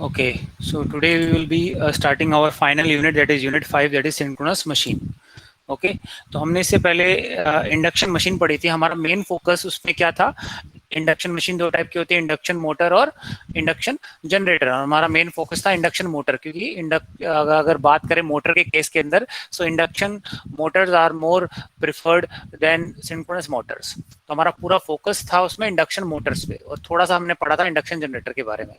Okay, so today we will be starting our final unit, that is unit 5, that is synchronous machine. Okay तो हमने इससे पहले induction machine पढ़ी थी. हमारा मेन फोकस उसमें क्या था? इंडक्शन मशीन दो टाइप की होती है, इंडक्शन मोटर और इंडक्शन जनरेटर. हमारा मेन फोकस था इंडक्शन मोटर, क्योंकि अगर बात करें मोटर के केस के अंदर, so induction motors are more preferred than synchronous motors. तो हमारा पूरा फोकस था उसमें इंडक्शन मोटर्स पे, और थोड़ा सा हमने पढ़ा था इंडक्शन जनरेटर के बारे में.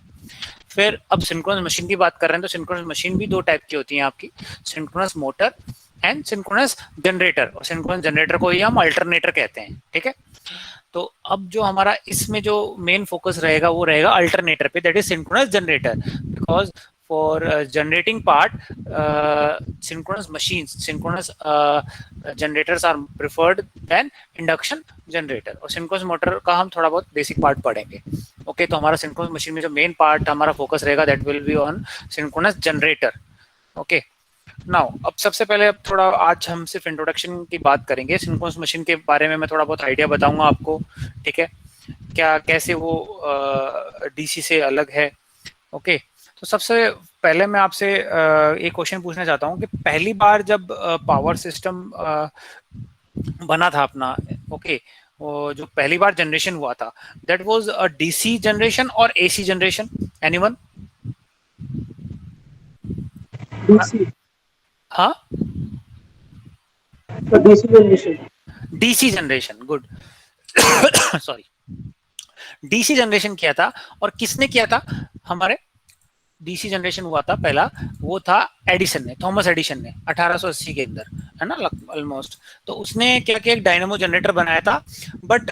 फिर अब सिंक्रोनस मशीन की बात कर रहे हैं, तो सिंक्रोनस मशीन भी दो टाइप की होती है आपकी, synchronous motor and synchronous generator. और सिंक्रोनस जनरेटर को ही हम अल्टरनेटर कहते हैं. ठीक है, तो अब जो हमारा इसमें जो मेन फोकस रहेगा वो रहेगा अल्टरनेटर पे, that is synchronous generator. Because for generating part synchronous machines, synchronous generators are preferred than induction generator. और सिंक्रोनस मोटर का हम थोड़ा बहुत बेसिक पार्ट पढ़ेंगे. ओके, तो हमारा सिंक्रोनस मशीन में जो मेन पार्ट हमारा फोकस रहेगा that will be on synchronous generator. Okay, now अब सबसे पहले अब थोड़ा आज हम सिर्फ इंट्रोडक्शन की बात करेंगे. सिंक्रोनस मशीन के बारे में मैं थोड़ा बहुत आइडिया बताऊंगा आपको. ठीक है, क्या कैसे वो डीसी से अलग है. ओके, तो सबसे पहले मैं आपसे एक क्वेश्चन पूछना चाहता हूँ कि पहली बार जब पावर सिस्टम बना था अपना, ओके, वो जो पहली बार जनरेशन हुआ था, that was a DC generation और एसी जनरेशन. एनीवन? डीसी. हाँ, DC generation. DC generation, good. Sorry, DC generation किया था. और किसने किया था? हमारे डीसी जनरेशन हुआ था पहला, वो था एडिसन ने, थॉमस एडिसन ने 1880 के अंदर, है ना, ऑलमोस्ट. तो उसने क्या किया, एक डायनेमो जनरेटर बनाया था. बट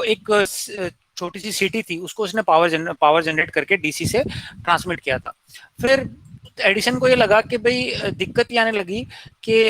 एक छोटी सी सिटी थी, उसको उसने पावर जनरेट करके डीसी से ट्रांसमिट किया था. फिर एडिसन को ये लगा कि भाई दिक्कत ये आने लगी कि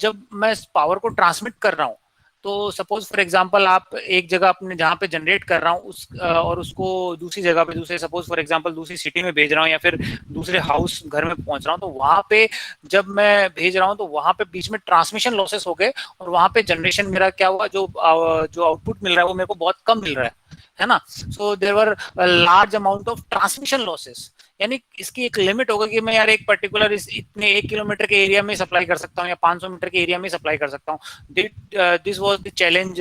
जब मैं पावर को ट्रांसमिट कर रहा हूँ, तो सपोज फॉर एग्जांपल आप एक जगह अपने जहाँ पे जनरेट कर रहा हूँ उस और उसको दूसरी जगह पे, दूसरे सपोज फॉर एग्जांपल दूसरी सिटी में भेज रहा हूँ या फिर दूसरे हाउस घर में पहुंच रहा हूँ, तो वहां पे जब मैं भेज रहा हूँ तो वहां पे बीच में ट्रांसमिशन लॉसेस हो गए, और वहां पे जनरेशन मेरा क्या हुआ, जो आउटपुट मिल रहा है वो मेरे को बहुत कम मिल रहा है ना. So there were large amount of transmission losses. यानी इसकी एक लिमिट होगा कि मैं यार एक पर्टिकुलर इतने 1 किलोमीटर के एरिया में सप्लाई कर सकता हूँ या 500 मीटर के एरिया में सप्लाई कर सकता हूँ. This was the challenge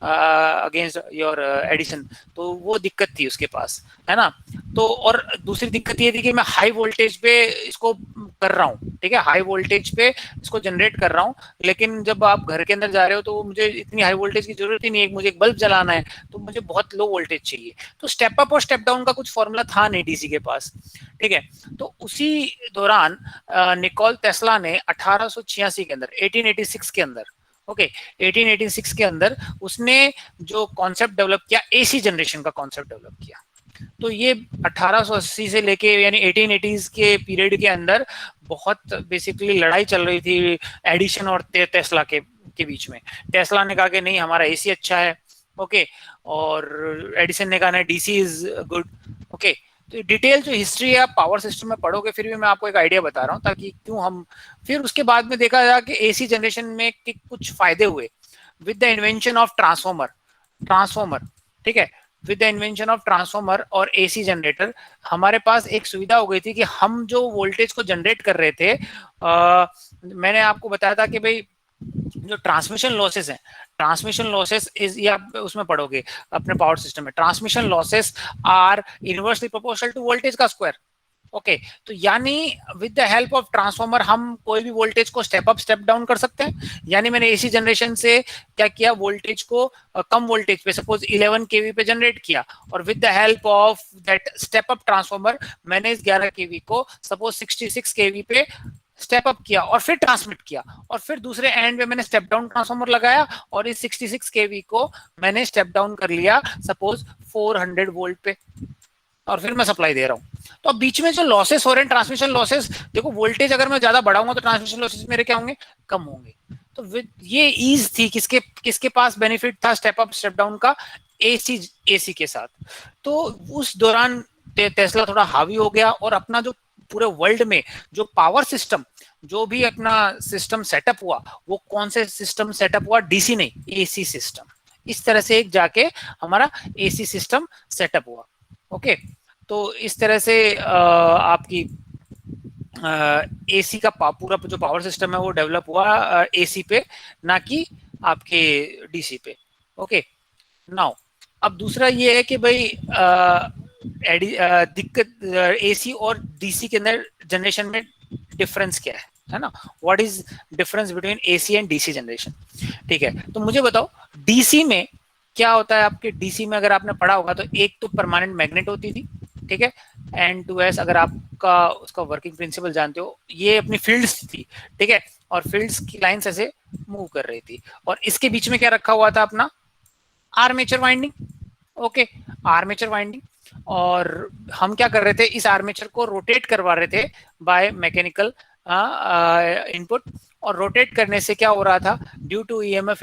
against your edition. तो वो दिक्कत थी उसके पास, है ना. तो और दूसरी दिक्कत ये थी कि मैं हाई वोल्टेज पे इसको कर रहा हूँ. ठीक है, हाई वोल्टेज पे इसको जनरेट कर रहा हूँ, लेकिन जब आप घर के अंदर जा रहे हो तो मुझे इतनी हाई वोल्टेज की जरूरत ही नहीं है. मुझे एक बल्ब जलाना है तो मुझे बहुत लो वोल्टेज चाहिए. तो स्टेप अप और स्टेप डाउन का कुछ फॉर्मूला था नहीं डीसी के पास. ठीक है, तो उसी दौरान निकोल टेस्ला ने 1886 के अंदर, 1886 के अंदर, ओके, 1886 के अंदर उसने जो कॉन्सेप्ट डेवलप किया, एसी जनरेशन का कॉन्सेप्ट डेवलप किया. तो ये 1880 से लेके यानी 1880s के पीरियड के अंदर बहुत बेसिकली लड़ाई चल रही थी एडिशन और टेस्ला के बीच में. टेस्ला ने कहा कि नहीं हमारा एसी अच्छा है, ओके, और एडिसन ने कहा ना डीसी इज गुड. ओके, तो डिटेल जो हिस्ट्री है आप पावर सिस्टम में पढ़ोगे, फिर भी मैं आपको एक आइडिया बता रहा हूँ ताकि क्यों हम. फिर उसके बाद में देखा जा कि एसी जनरेशन में कुछ फायदे हुए with the invention of transformer. ठीक है, with the invention of transformer और एसी जनरेटर हमारे पास एक सुविधा हो गई थी कि हम जो वोल्टेज को जनरेट कर रहे थे, मैंने आपको बताया था कि भाई जो ट्रांसमिशन लॉसेस हैं, ट्रांसमिशन लॉसेस इज, या उसमें पढ़ोगे अपने पावर सिस्टम में, transmission losses are inversely proportional to voltage का स्क्वायर. ओके, तो यानी with the help of transformer हम कोई भी वोल्टेज को स्टेप अप स्टेप डाउन कर सकते हैं. यानी मैंने एसी जनरेशन से क्या किया, वोल्टेज को कम वोल्टेज पे सपोज 11 केवी पे जनरेट किया, और with the help of that step up transformer मैंने इस 11 केवी को सपोज 66 केवी पे स्टेप अप किया और फिर ट्रांसमिट किया, और फिर दूसरे एंड पे मैंने स्टेप डाउन ट्रांसफॉर्मर लगाया और इस 66 केवी को मैंने स्टेप डाउन कर लिया सपोज 400 वोल्ट पे, और फिर मैं सप्लाई दे रहा हूँ. तो अब बीच में जो लॉसेस हो रहे हैं, ट्रांसमिशन लॉसेस, देखो वोल्टेज अगर मैं ज्यादा बढ़ाऊंगा तो ट्रांसमिशन लॉसेस मेरे क्या होंगे, कम होंगे. तो ये ईज थी किसके किसके पास बेनिफिट था स्टेप अप स्टेप डाउन का, एसी के साथ. तो उस दौरान टेस्ला थोड़ा हावी हो गया और अपना जो पूरे वर्ल्ड में जो पावर सिस्टम, जो भी अपना सिस्टम सेटअप हुआ, वो कौन से सिस्टम सेटअप हुआ, डीसी नहीं, एसी सिस्टम. इस तरह से एक जाके हमारा एसी सिस्टम सेटअप हुआ. ओके, तो इस तरह से आपकी एसी का पूरा जो पावर सिस्टम है वो डेवलप हुआ एसी पे, ना कि आपके डीसी पे। ओके, नाउ अब दूसरा ये है कि भाई दिक्कत एसी और डीसी के अंदर जनरेशन में डिफरेंस क्या है ना, what is difference between AC and DC generation. ठीक है, तो मुझे बताओ डीसी में क्या होता है। आपके डीसी में अगर आपने पढ़ा होगा तो एक तो परमानेंट मैग्नेट होती थी, ठीक है, एंड टू एस अगर आपका उसका वर्किंग प्रिंसिपल जानते हो, ये अपनी फील्ड्स थी, ठीक है, और फील्ड्स की लाइंस ऐसे मूव कर रही थी, और इसके बीच में क्या रखा हुआ था अपना armature winding. Okay, armature winding, और हम क्या कर रहे थे, इस आर्मेचर को रोटेट करवा रहे थे बाय मैकेनिकल इनपुट, और रोटेट करने से क्या हो रहा था, due to EMF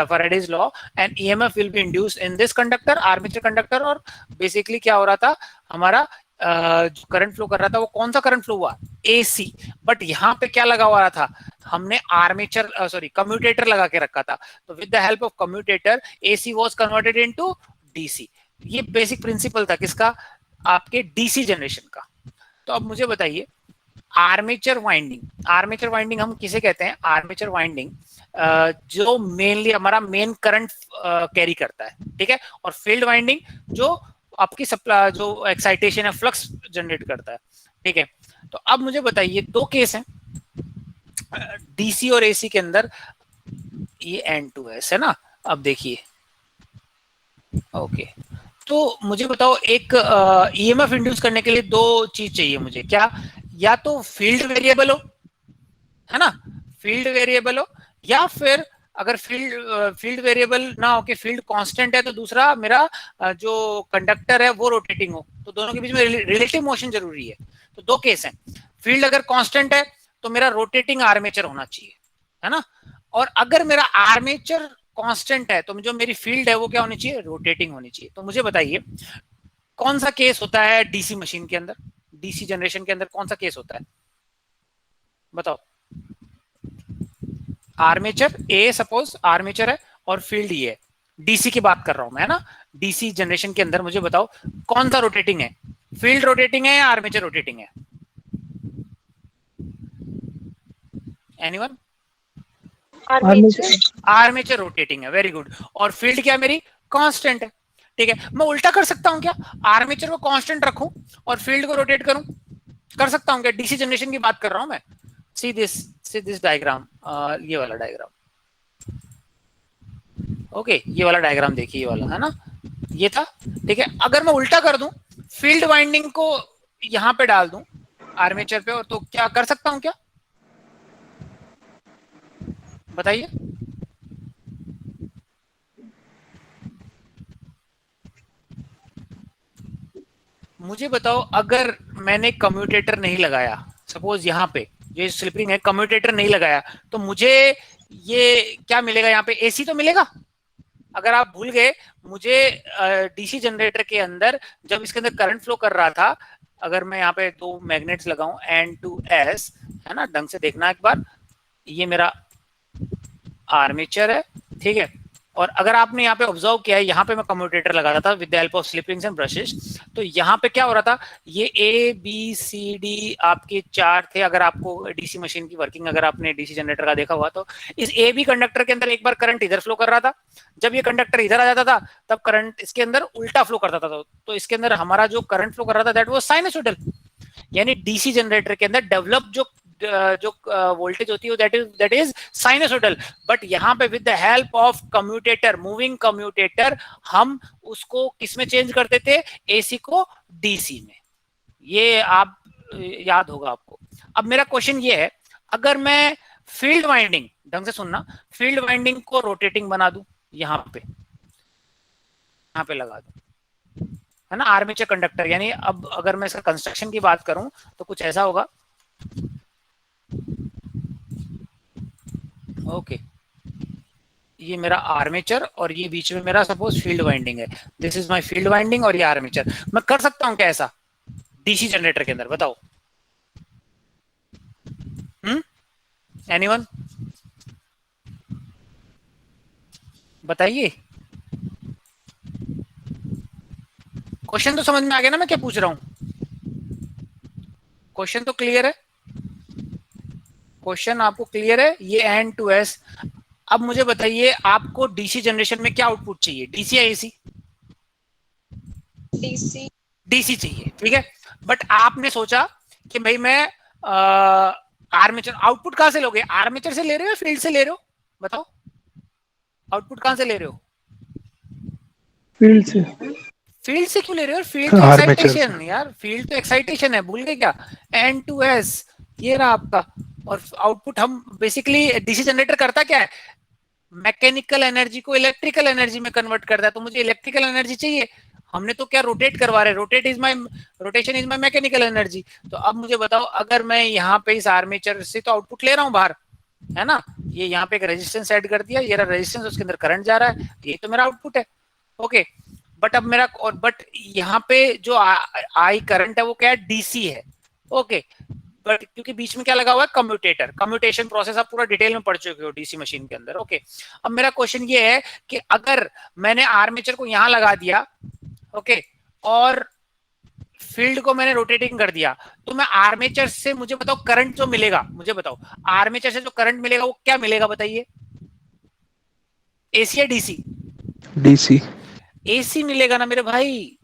Faraday's law, and EMF will be induced in this conductor, armature conductor, और बेसिकली क्या हो रहा था, हमारा जो करंट फ्लो कर रहा था वो कौन सा करंट फ्लो हुआ, एसी। बट यहाँ पे क्या लगा हुआ था, हमने आर्मेचर सॉरी कम्यूटेटर लगा के रखा था, तो with the help of commutator AC was converted into DC. ये बेसिक प्रिंसिपल था किसका, आपके डीसी जनरेशन का। तो अब मुझे बताइए आर्मेचर वाइंडिंग, आर्मेचर वाइंडिंग हम किसे कहते हैं, आर्मेचर वाइंडिंग जो मेनली हमारा मेन करंट कैरी करता है, ठीक है, और फील्ड वाइंडिंग जो आपकी सप्लाई जो एक्साइटेशन है फ्लक्स जनरेट करता है, ठीक है। तो अब मुझे बताइए दो केस हैं डीसी और एसी के अंदर, ये N2S है ना। अब देखिए ओके, तो मुझे बताओ एक ईएमएफ इंड्यूस करने के लिए दो चीज चाहिए मुझे, क्या, या तो फील्ड वेरिएबल हो, है ना, फील्ड वेरिएबल हो, या फिर अगर फील्ड वेरिएबल ना हो के फील्ड कांस्टेंट है, तो दूसरा मेरा जो कंडक्टर है वो रोटेटिंग हो, तो दोनों के बीच में रिलेटिव मोशन जरूरी है। तो दो केस हैं, फील्ड अगर कांस्टेंट है तो मेरा रोटेटिंग आर्मेचर होना चाहिए, है ना, और अगर मेरा आर्मेचर कांस्टेंट है तो जो मेरी फील्ड है वो क्या होनी चाहिए, रोटेटिंग होनी चाहिए। तो मुझे बताइए कौन सा केस होता है डीसी मशीन के अंदर, डीसी जनरेशन के अंदर कौन सा केस होता है, बताओ। आर्मेचर ए, सपोज आर्मेचर है और फील्ड ये है, डीसी की बात कर रहा हूं मैं, है ना, डीसी जनरेशन के अंदर मुझे बताओ कौन सा रोटेटिंग है, फील्ड रोटेटिंग है या आर्मेचर रोटेटिंग है, एनीवन। आर्मेचर रोटेटिंग है, वेरी गुड। और फील्ड क्या मेरी कांस्टेंट है, ठीक है। मैं उल्टा कर सकता हूं क्या, आर्मेचर को कांस्टेंट रखूं और फील्ड को रोटेट करूं, कर सकता हूं क्या, डीसी जनरेशन की बात कर रहा हूं मैं। सी दिस डायग्राम, ये वाला डायग्राम, ओके, ये वाला डायग्राम देखिए, ये वाला है ना, ये था, ठीक है। अगर मैं उल्टा कर दूं, फील्ड वाइंडिंग को यहां पे डाल दूं आर्मेचर पे, और तो क्या कर सकता हूं क्या, बताइए। मुझे बताओ अगर मैंने कम्यूटेटर नहीं लगाया, सपोज यहाँ पे ये स्लिपिंग है, कम्यूटेटर नहीं लगाया, तो मुझे ये क्या मिलेगा, यहाँ पे एसी तो मिलेगा। अगर आप भूल गए, मुझे डीसी जनरेटर के अंदर जब इसके अंदर करंट फ्लो कर रहा था, अगर मैं यहाँ पे दो मैग्नेट्स लगाऊं N2S, है ना, ढंग से देखना एक बार, ये मेरा आर्मेचर है, ठीक है, और अगर आपने यहाँ पे ऑब्जर्व किया है, यहाँ पे मैं कम्यूटेटर लगाता था with the help of slip rings and brushes, तो यहाँ पे क्या हो रहा था, ये ए बी सी डी आपके चार थे। अगर आपको डीसी मशीन की वर्किंग अगर आपने डीसी जनरेटर का देखा हुआ, तो इस ए बी कंडक्टर के अंदर एक बार करंट इधर फ्लो कर रहा था, जब ये कंडक्टर इधर आ जाता था तब करंट इसके अंदर उल्टा फ्लो करता था, तो इसके अंदर हमारा जो करंट फ्लो कर रहा था दैट वाज साइनसोइडल, यानी डीसी जनरेटर के अंदर डेवलप जो वोल्टेज होती है दैट इज साइनसोइडल। बट यहाँ पे with the help of commutator, moving commutator, हम उसको किस में चेंज करते थे, एसी को डीसी में। ये आप याद होगा आपको। अब मेरा क्वेश्चन ये है, अगर मैं फील्ड वाइंडिंग, ढंग से सुनना, फील्ड वाइंडिंग को रोटेटिंग बना दूं, यहाँ पे लगा दूं, है ना, आर्मेचर कंडक्टर, यानी अब अगर मैं इसका कंस्ट्रक्शन की बात करूं तो कुछ ऐसा होगा, ओके, ये मेरा आर्मेचर और ये बीच में मेरा सपोज फील्ड वाइंडिंग है, this is my field winding और ये आर्मेचर। मैं कर सकता हूं क्या ऐसा डीसी जनरेटर के अंदर, बताओ, एनीवन, बताइए। क्वेश्चन तो समझ में आ गया ना मैं क्या पूछ रहा हूं। क्वेश्चन तो क्लियर है, क्वेश्चन आपको क्लियर है? ये N2S। अब मुझे बताइए आपको डीसी जनरेशन में क्या आउटपुट चाहिए, डीसी या एसी? डीसी। डीसी चाहिए, ठीक है। बट आपने सोचा कि भाई मैं आर्मेचर, आउटपुट कहां से लोगे, आर्मेचर से ले रहे हो या फील्ड से ले रहे हो, बताओ आउटपुट कहां से ले रहे हो? फील्ड से। फील्ड से क्यों ले रहे हो? फील्ड तो आर्मेचर एक्साइटेशन यार, फील्ड तो एक्साइटेशन है, भूल गए क्या? N2S ये रहा आपका। और आउटपुट हम बेसिकली डीसी जनरेटर करता क्या है, मैकेनिकल एनर्जी को इलेक्ट्रिकल एनर्जी में कन्वर्ट करता है, तो मुझे इलेक्ट्रिकल एनर्जी चाहिए। हमने तो क्या रोटेट करवा रहे, rotation is my mechanical energy. तो अब मुझे बताओ, अगर मैं यहाँ पे इस आर्मेचर से तो आउटपुट ले रहा हूँ बाहर, है ना, ये यहाँ पे एक रेजिस्टेंस ऐड कर दिया, ये रहा रेजिस्टेंस, उसके अंदर करंट जा रहा है, ये तो मेरा आउटपुट है। ओके, बट अब मेरा और बट यहाँ पे जो आई करंट है वो क्या है, डीसी है। ओके, बट क्योंकि बीच में क्या लगा हुआ है, कम्यूटेटर, कम्यूटेशन प्रोसेस आप पूरा डिटेल में पढ़ चुके हो डीसी मशीन के अंदर। ओके, अब मेरा क्वेश्चन ये है कि अगर मैंने आर्मेचर को यहां लगा दिया, ओके, और फील्ड को मैंने रोटेटिंग कर दिया, तो मैं आर्मेचर से, मुझे बताओ करंट जो मिलेगा, मुझे बताओ आर्मेचर से जो करंट मिलेगा वो क्या मिलेगा, बताइए, एसी या डीसी? डीसी। एसी मिलेगा ना मेरे भाई।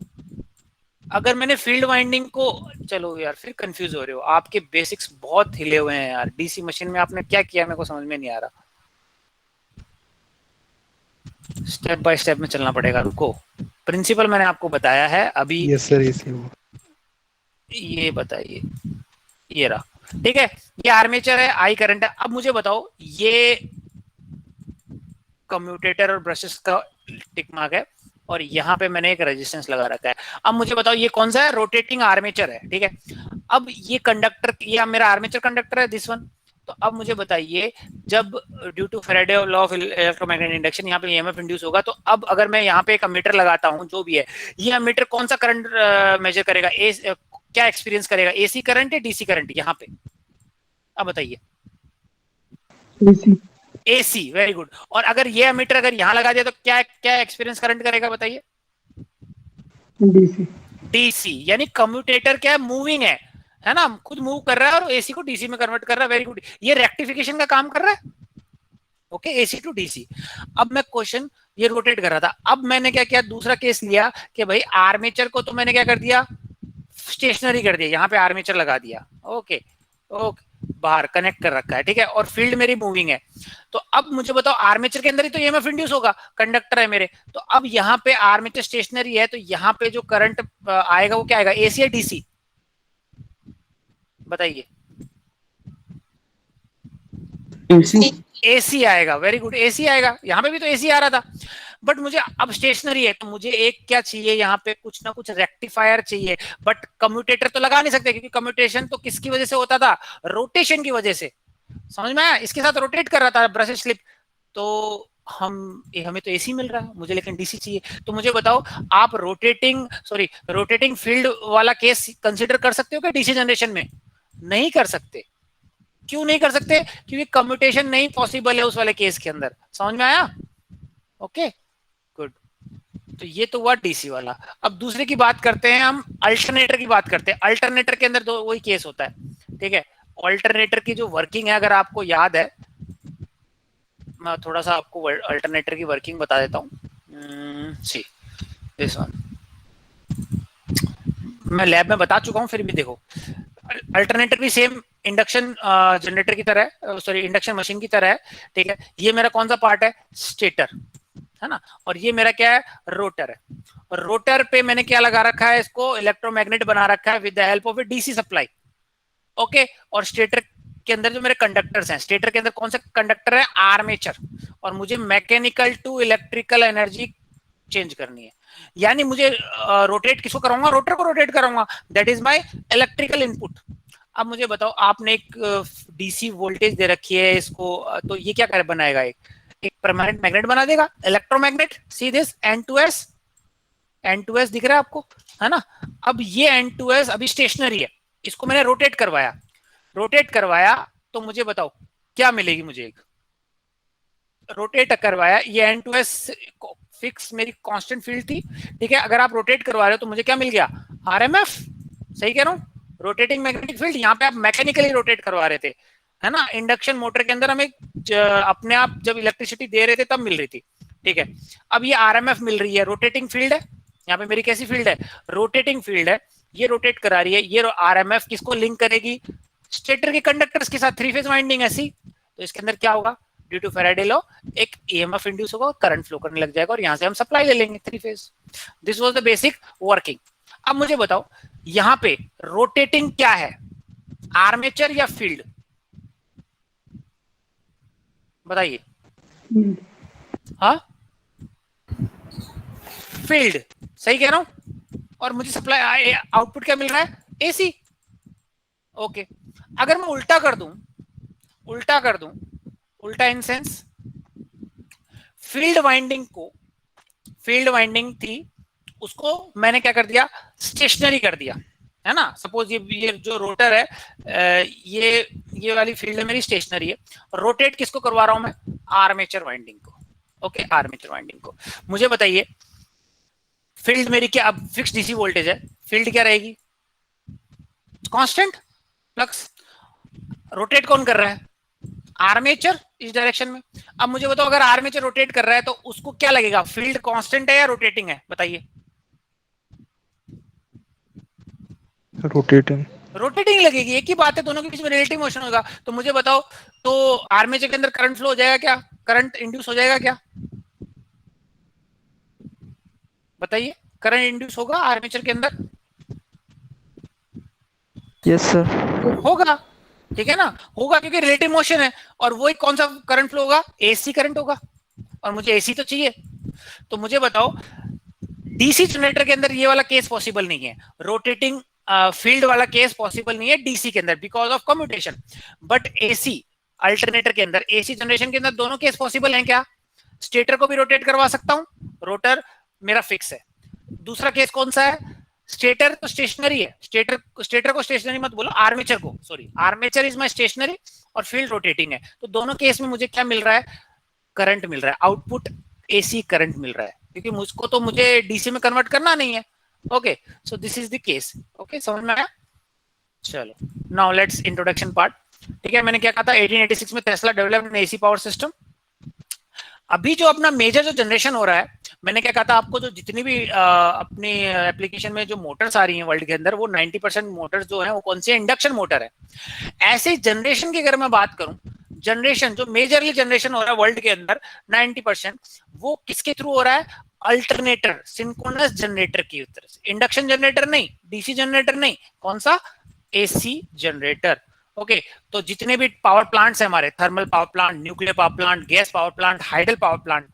अगर मैंने फील्ड वाइंडिंग को, चलो यार फिर कंफ्यूज हो रहे हो, आपके बेसिक्स बहुत हिले हुए हैं यार, डीसी मशीन में आपने क्या किया मेरे को समझ में नहीं आ रहा। स्टेप बाय स्टेप में चलना पड़ेगा, रुको। प्रिंसिपल मैंने आपको बताया है अभी। यस सर, एसी वो। ये बताइए, ये रहा, ठीक है, ये आर्मेचर है, आई करंट है। अब मुझे बताओ, ये कम्यूटेटर और ब्रशेस का टिक मार्क है, और यहाँ पे मैंने एक रेजिस्टेंस लगा रखा है। अब मुझे बताओ ये कौन सा है, रोटेटिंग आर्मेचर है, ठीक है। अब ये कंडक्टर, ये मेरा आर्मेचर कंडक्टर है, दिस वन। तो अब मुझे बताइए, जब due to Faraday law of electromagnetic induction यहाँ पे ईएमएफ इंड्यूस होगा, तो अब अगर मैं यहाँ पे एक अमीटर लगाता हूँ, जो भी है, ये अमीटर कौन सा करंट मेजर करेगा, क्या एक्सपीरियंस करेगा, एसी करंट या डीसी करंट यहाँ पे? अब बताइए। एसी। AC, very good. और अगर ये अमीटर अगर यहाँ लगा दिया तो क्या क्या एक्सपीरियंस करंट करेगा, बताइए? डीसी। डीसी, यानी कम्यूटेटर क्या है, मूविंग है ना, खुद मूव कर रहा है और एसी को डीसी में कन्वर्ट कर रहा है, वेरी गुड। ये रेक्टिफिकेशन का काम कर रहा है, ओके, एसी टू डीसी। अब मैं क्वेश्चन, ये रोटेट कर रहा था, अब मैंने क्या किया, दूसरा केस लिया कि भाई आर्मेचर को तो मैंने क्या कर दिया, स्टेशनरी कर दिया, यहाँ पे आर्मेचर लगा दिया, ओके ओके, बाहर कनेक्ट कर रखा है, ठीक है, और फील्ड मेरी मूविंग है। तो अब मुझे बताओ, आर्मेचर के अंदर ही तो ईएमएफ इंड्यूस होगा, कंडक्टर है मेरे, तो अब यहाँ पे आर्मेचर स्टेशनरी है, तो यहाँ पे जो करंट आएगा वो क्या आएगा, एसी या डीसी, बताइए? एसी। एसी आएगा, वेरी गुड, एसी आएगा, यहाँ पे भी तो एसी आ रहा था। बट मुझे अब स्टेशनरी है, तो मुझे एक क्या चाहिए, यहाँ पे कुछ ना कुछ रेक्टिफायर चाहिए। बट कम्यूटेटर तो लगा नहीं सकते, क्योंकि कम्यूटेशन तो किसकी वजह से होता था, रोटेशन की वजह से, समझ में आया, इसके साथ रोटेट कर रहा था ब्रश स्लिप। तो हमें तो एसी मिल रहा है, मुझे लेकिन डीसी चाहिए। तो मुझे बताओ, आप रोटेटिंग फील्ड वाला केस कंसिडर कर सकते हो क्या डीसी जनरेशन में? नहीं कर सकते। क्यों नहीं कर सकते? क्योंकि कम्यूटेशन नहीं पॉसिबल है उस वाले केस के अंदर, समझ में आया? Okay good. तो ये तो हुआ डीसी वाला। अब दूसरे की बात करते हैं, हम अल्टरनेटर की बात करते हैं। अल्टरनेटर के अंदर दो वही केस होता है, ठीक है। अल्टरनेटर की जो वर्किंग है, अगर आपको याद है, मैं थोड़ा सा आपको अल्टरनेटर की वर्किंग बता देता हूँ। सी दिस वन, मैं लैब में बता चुका हूँ, फिर भी देखो, अल्टरनेटर भी सेम इंडक्शन जनरेटर की तरह है, सॉरी इंडक्शन मशीन की तरह है, ठीक है। ये मेरा कौन सा पार्ट है, स्टेटर, है ना, और ये मेरा क्या है, रोटर है। और रोटर पे मैंने क्या लगा रखा है, इसको इलेक्ट्रोमैग्नेट बना रखा है with the help of A DC supply, okay. और स्टेटर के अंदर जो मेरे कंडक्टर्स हैं, स्टेटर के अंदर कौन सा कंडक्टर है, आर्मेचर, और मुझे mechanical to electrical energy change करनी है। यानी मुझे रोटेट किसको कराऊंगा, रोटर को रोटेट कराऊंगा, that is my electrical input. अब मुझे बताओ, आपने एक डीसी वोल्टेज दे रखी है इसको, तो ये क्या कर बनाएगा, एक परमानेंट मैग्नेट बना देगा, electromagnet. See this N2S, N2S दिख रहा है आपको, है ना। अब ये N2S अभी स्टेशनरी है, इसको मैंने रोटेट करवाया, तो मुझे बताओ क्या मिलेगी, मुझे एक रोटेट करवाया, ये N2S फिक्स मेरी कांस्टेंट फील्ड थी, ठीक है। अगर आप रोटेट करवा रहे हो तो मुझे क्या मिल गया, आरएमएफ, सही कह रहा हूँ, रोटेटिंग मैग्नेटिक फील्ड, यहाँ पे आप मैकेनिकली रोटेट करवा रहे थे, है ना। इंडक्शन मोटर के अंदर हमें अपने आप जब इलेक्ट्रिसिटी दे रहे थे तब मिल रही थी, ठीक है। अब ये आरएमएफ मिल रही है, रोटेटिंग फील्ड है, यहाँ पे मेरी कैसी फील्ड है, रोटेटिंग फील्ड है, ये रोटेट करा रही है, ये आरएमएफ किसको लिंक करेगी, स्टेटर के कंडक्टर्स के साथ, 3 फेज वाइंडिंग ऐसी, तो इसके अंदर क्या होगा, ड्यू टू फैराडे लॉ एक ईएमएफ इंड्यूस होगा, करंट फ्लो करने लग जाएगा और यहां से हम सप्लाई ले लेंगे 3 phase. This was the basic working. अब मुझे बताओ यहां पे रोटेटिंग क्या है, आर्मेचर या फील्ड, बताइए। हाँ, फील्ड, सही कह रहा हूं। और मुझे सप्लाई आउटपुट क्या मिल रहा है, एसी। ओके, अगर मैं उल्टा कर दूं, उल्टा इन सेंस, फील्ड वाइंडिंग थी, उसको मैंने क्या कर दिया, स्टेशनरी कर दिया, है ना। सपोज ये जो रोटर है, ये वाली फील्ड है मेरी, स्टेशनरी है। रोटेट किसको करवा रहा हूं मैं, आर्मेचर वाइंडिंग को। ओके, आर्मेचर वाइंडिंग को। मुझे बताइए फील्ड मेरी क्या, अब फिक्स डीसी वोल्टेज है, फील्ड क्या रहेगी, कांस्टेंट फ्लक्स। रोटेट कौन कर रहा है, आर्मेचर, इस डायरेक्शन में। अब मुझे बताओ अगर आर्मेचर रोटेट कर रहा है तो उसको क्या लगेगा, फील्ड कांस्टेंट है या रोटेटिंग है, बताइए। रोटेटिंग। रोटेटिंग लगेगी, एक ही बात है, दोनों के बीच में रिलेटिव मोशन होगा। तो मुझे बताओ, तो आर्मेचर के अंदर करंट फ्लो हो जाएगा क्या, करंट इंड्यूस हो जाएगा क्या, बताइए। करंट इंड्यूस होगा आर्मेचर के अंदर, यस सर। होगा, ठीक है ना, होगा, क्योंकि रिलेटिव मोशन है। और वही कौन सा करंट फ्लो होगा, एसी करंट होगा, और मुझे एसी तो चाहिए। तो मुझे बताओ डीसी जनरेटर के अंदर ये वाला केस पॉसिबल नहीं है, रोटेटिंग फील्ड वाला केस पॉसिबल नहीं है डीसी के अंदर, because of commutation. But AC alternator के अंदर, एसी जनरेशन के अंदर दोनों केस पॉसिबल हैं क्या, स्टेटर को भी रोटेट करवा सकता हूं, रोटर मेरा फिक्स है। दूसरा केस कौन सा है, स्टेटर तो स्टेशनरी है, स्टेटर को स्टेशनरी मत बोलो, आर्मेचर को, sorry, armature is my stationary और फील्ड रोटेटिंग है। तो दोनों केस में मुझे क्या मिल रहा है, करंट मिल रहा है, आउटपुट एसी करंट मिल रहा है, क्योंकि मुझको तो मुझे डीसी में कन्वर्ट करना नहीं है। Okay, so this is the case. Okay, समझ में आया। चलो, नाउ लेट्स इंट्रोडक्शन पार्ट। ठीक है, मैंने क्या कहा था, 1886 में Tesla developed N AC power system. अभी जो अपना मेजर जो जनरेशन हो रहा है, मैंने क्या कहा था आपको, जो जितनी भी अपनी एप्लीकेशन में जो मोटर्स आ रही हैं वर्ल्ड के अंदर, वो 90% मोटर्स जो है वो कौन सी, इंडक्शन मोटर है। ऐसे जनरेशन की अगर मैं बात करूं, जनरेशन जो मेजरली जनरेशन हो रहा है वर्ल्ड के अंदर 90%, वो किसके थ्रू हो रहा है, अल्टरनेटर, सिंक्रोनस जनरेटर की तरफ से। इंडक्शन जनरेटर नहीं, डीसी जनरेटर नहीं, कौन सा, एसी जनरेटर। ओके, तो जितने भी पावर प्लांट्स हैं हमारे, thermal power plant, nuclear power plant, gas power plant, hydel power plant,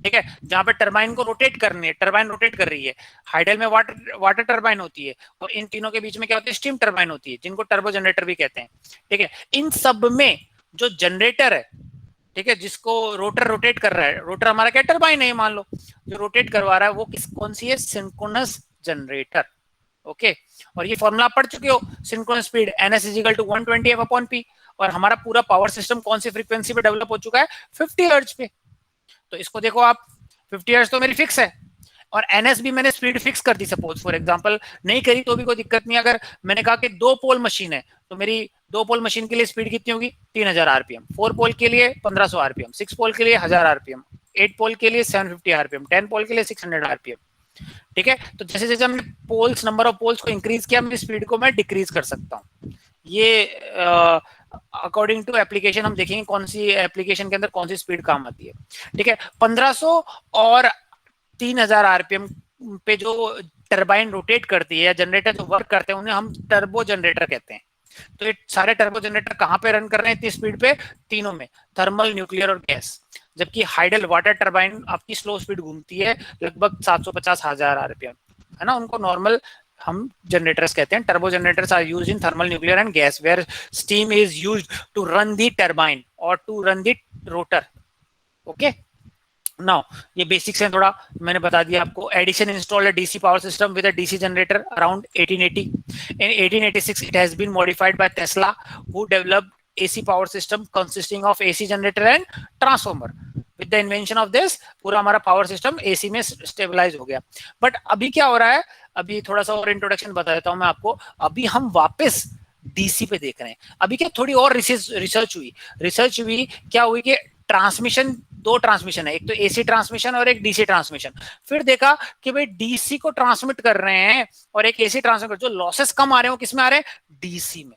ठीक है, जहां पे टरबाइन को रोटेट करनी है, टरबाइन रोटेट कर रही है। हाइडल में वाटर टरबाइन होती है, और इन तीनों के बीच में क्या होती है, स्टीम टरबाइन होती है, जिनको टर्बो जनरेटर भी कहते हैं। ठीक है, इन सब में जो जनरेटर है, ठीक है, जिसको रोटर रोटेट कर रहा है, रोटर हमारा क्या, टरबाइन है, मान लो, जो रोटेट करवा रहा है वो कौन सी है, सिंक्रोनस जनरेटर। ओके, और ये फॉर्मूला पढ़ चुके हो, synchronous speed NS is equal to 120 F/P, और हमारा पूरा पावर सिस्टम कौन सी फ्रीक्वेंसी पे डेवलप हो चुका है, 50 हर्ट्ज पे। तो इसको देखो आप, 50 हर्ट्ज तो मेरी फिक्स है, और NS भी मैंने स्पीड फिक्स कर दी, सपोज फॉर एग्जांपल नहीं करी तो भी कोई दिक्कत नहीं। अगर मैंने कहा कि 2 पोल मशीन है, तो मेरी 2 पोल मशीन के लिए स्पीड कितनी होगी, 3000 RPM, 4 पोल के लिए 1500 RPM, 6 पोल के लिए 1000 RPM, 8 पोल के लिए 750 RPM, 10 पोल के लिए 600 RPM। ठीक है, तो जैसे जैसे हमने पोल्स, नंबर ऑफ पोल्स को इंक्रीज किया, मैं स्पीड को मैं डिक्रीज कर सकता हूँ। ये अकॉर्डिंग टू एप्लीकेशन हम देखेंगे कौन सी एप्लीकेशन के अंदर कौन सी स्पीड काम आती है। ठीक है, 1500 और 3000 RPM पे जो टरबाइन रोटेट करती है या जनरेटर जो वर्क करते हैं, उन्हें हम टर्बो जनरेटर कहते हैं। तो ये सारे टर्बो जनरेटर कहाँ पे रन कर रहे हैं इतनी स्पीड पे, तीनों में, थर्मल, न्यूक्लियर और गैस। जबकि हाइडल वाटर टरबाइन आपकी स्लो स्पीड घूमती है, लगभग 750,000 RPM, है ना, उनको नॉर्मल हम जनरेटर्स कहते हैं। Turbo generators are used in thermal, nuclear and gas, where steam is used to run the turbine और to run the rotor. Okay, now ये बेसिक्स हैं, थोड़ा मैंने बता दिया आपको। Edison installed a DC power system with a DC generator around 1880. In 1886 it has been modified by Tesla, who developed AC power system consisting of AC generator and transformer. With the invention of this पूरा हमारा power system AC में stabilise हो गया। But अभी क्या हो रहा है, अभी थोड़ा सा और इंट्रोडक्शन बता देता हूं मैं आपको। अभी हम वापस डीसी पे देख रहे हैं। अभी क्या थोड़ी और रिसर्च हुई क्या हुई कि ट्रांसमिशन, दो ट्रांसमिशन है, एक तो एसी ट्रांसमिशन और एक डीसी ट्रांसमिशन। फिर देखा कि भाई डीसी को ट्रांसमिट कर रहे हैं और एक एसी ट्रांसमिट, जो लॉसेस कम आ रहे हो किसमें आ रहे हैं, डीसी में।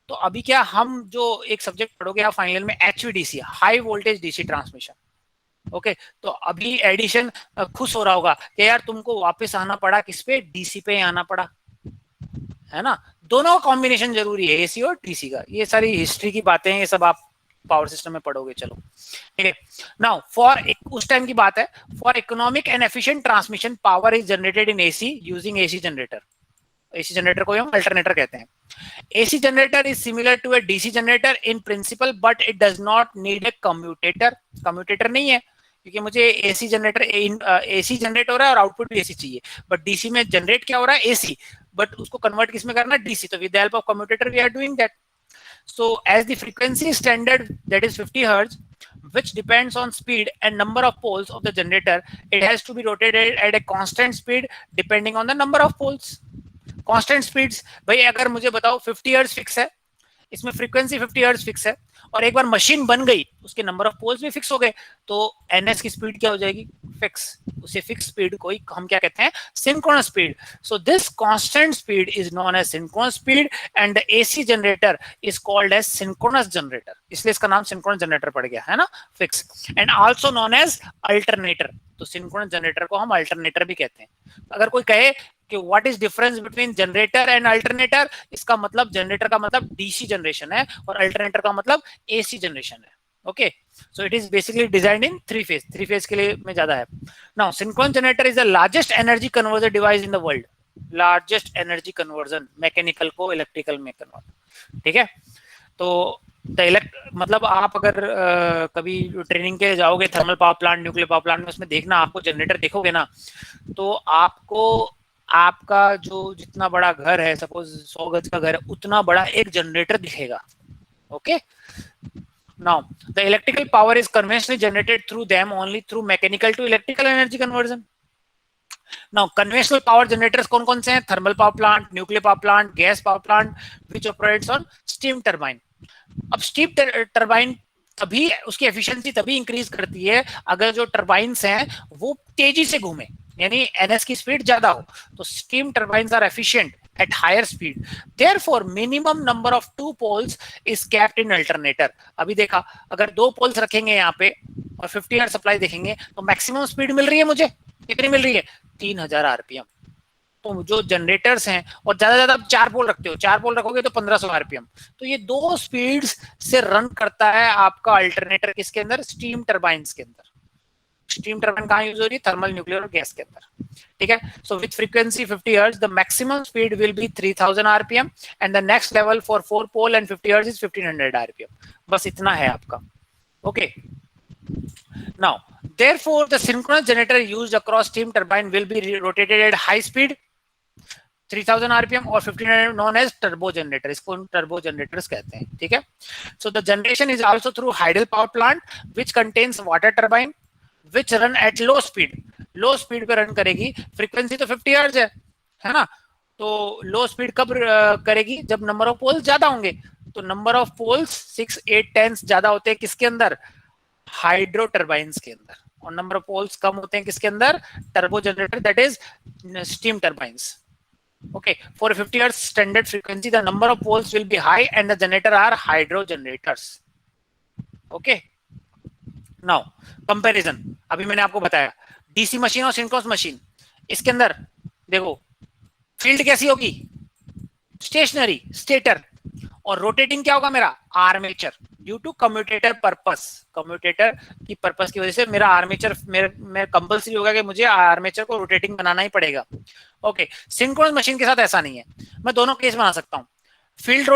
तो अभी क्या हम जो एक सब्जेक्ट पढ़ोगे आप फाइनल में, HVDC, high voltage DC transmission. Okay, तो अभी एडिशन खुश हो रहा होगा कि यार तुमको वापस आना पड़ा किस पे, डीसी पे आना पड़ा, है ना। दोनों का कॉम्बिनेशन जरूरी है, एसी और डीसी का। ये सारी हिस्ट्री की बातें हैं, ये सब आप पावर सिस्टम में पढ़ोगे। चलो ठीक है। नाउ फॉर, उस टाइम की बात है, for economic and efficient transmission power is generated in AC using AC generator. AC generator को हम अल्टरनेटर कहते हैं। AC generator is similar to a DC generator in principle, but it does not need a commutator. commutator नहीं है, क्योंकि मुझे AC generator AC generate हो रहा है और आउटपुट भी AC चाहिए। बट DC में जनरेट क्या हो रहा है, AC, बट उसको कन्वर्ट किसमें करना है, DC। तो with the help of commutator we are doing that. So as the frequency standard, that is 50 hertz, which depends on speed and number of poles of the generator, it has to be rotated at a constant speed depending on the number of poles. Constant speeds, भाई अगर मुझे बताओ 50 hertz fix है, इसमें frequency 50 hertz fix है, और एक बार machine बन गई उसके नंबर ऑफ पोल्स भी फिक्स हो गए, तो एनएस की स्पीड क्या हो जाएगी, फिक्स। उसे फिक्स स्पीड को ही हम क्या कहते हैं, synchronous speed. So this constant speed is known as synchronous speed and the AC generator is called as synchronous generator, इसलिए इसका नाम सिंक्रोनस जनरेटर पड़ गया है ना, fix. And also known as alternator, तो सिंक्रोनस जनरेटर को हम अल्टरनेटर भी कहते हैं। अगर कोई कहे कि what is difference between generator and alternator, इसका मतलब जनरेटर का मतलब डीसी जनरेशन है और अल्टरनेटर का मतलब एसी जनरेशन है। Okay, so it is basically designed in three phase के लिए में ज्यादा है। Now synchronous generator is the largest energy conversion device in the world, largest energy conversion, mechanical को इलेक्ट्रिकल में कन्वर्ट। ठीक है, तो मतलब आप अगर कभी ट्रेनिंग के जाओगे thermal power plant, nuclear power plant में, उसमें देखना आपको जनरेटर देखोगे ना, तो आपको आपका जो जितना बड़ा घर है, सपोज 100 गज का घर है, उतना बड़ा एक जनरेटर दिखेगा। Okay, now the electrical power is conventionally generated through them only through mechanical to electrical energy conversion. Now conventional power generators कौन कौन से हैं, thermal power plant, nuclear power plant, gas power plant, which operates on steam turbine. अब steam turbine तभी, उसकी efficiency तभी increase करती है अगर जो टरबाइन्स हैं वो तेजी से घूमे, यानी एनएस की स्पीड ज्यादा हो, तो steam turbines are efficient at higher speed, therefore minimum number of two poles is kept in alternator। अभी देखा, अगर दो पोल्स रखेंगे यहाँ पे और 50 हर्ट्ज सप्लाई देखेंगे, तो मैक्सिमम स्पीड मिल रही है मुझे, कितनी मिल रही है, 3000 आरपीएम। तो जो जनरेटर्स हैं, और ज्यादा चार पोल रखते हो, चार पोल रखोगे तो 1500 आरपीएम, तो ये दो स्पीड्स से रन करता है आपका अल्टरनेटर, किसके अंदर, स्टीम टरबाइन्स के अंदर। स्टीम टरबाइन कहाँ यूज हो रही है, थर्मल, न्यूक्लियर और गैस के अंदर। ठीक है, so with frequency 50 hertz the maximum speed will be 3000 RPM and the next level for 4 pole and 50 hertz is 1500 RPM. बस इतना है आपका। Okay, now therefore the synchronous generator used across steam turbine will be rotated at high speed 3000 rpm और 1500 known as turbo generator, इसको turbo generators कहते हैं। ठीक है, so the generation is also through hydel power plant which contains water turbine which run at low speed, low speed पे run करेगी। Frequency तो 50 hertz है ना, तो लो स्पीड कब करेगी, जब नंबर ऑफ पोल्स ज्यादा होंगे। तो नंबर ऑफ पोल्स 6, 8, 10 ज्यादा होते हैं किसके अंदर, हाइड्रो टरबाइन्स के अंदर, और नंबर ऑफ पोल्स कम होते हैं किसके अंदर, turbo generator, that is steam turbines. Okay, for 50 hertz standard frequency the number of poles will be high and the generator are hydro generators. Okay, now comparison, अभी मैंने आपको बताया डीसी मशीन और synchronous machine, इसके अंदर देखो field कैसी होगी, स्टेशनरी, स्टेटर, और रोटेटिंग क्या होगा मेरा, armature, due to commutator purpose, commutator की पर्पस की वजह से मेरा आर्मेचर, मेरा कंपल्सरी होगा कि मुझे आर्मेचर को रोटेटिंग बनाना ही पड़ेगा। ओके, सिंक्रोनस मशीन के साथ ऐसा नहीं है, मैं दोनों केस बना सकता हूँ। फील्ड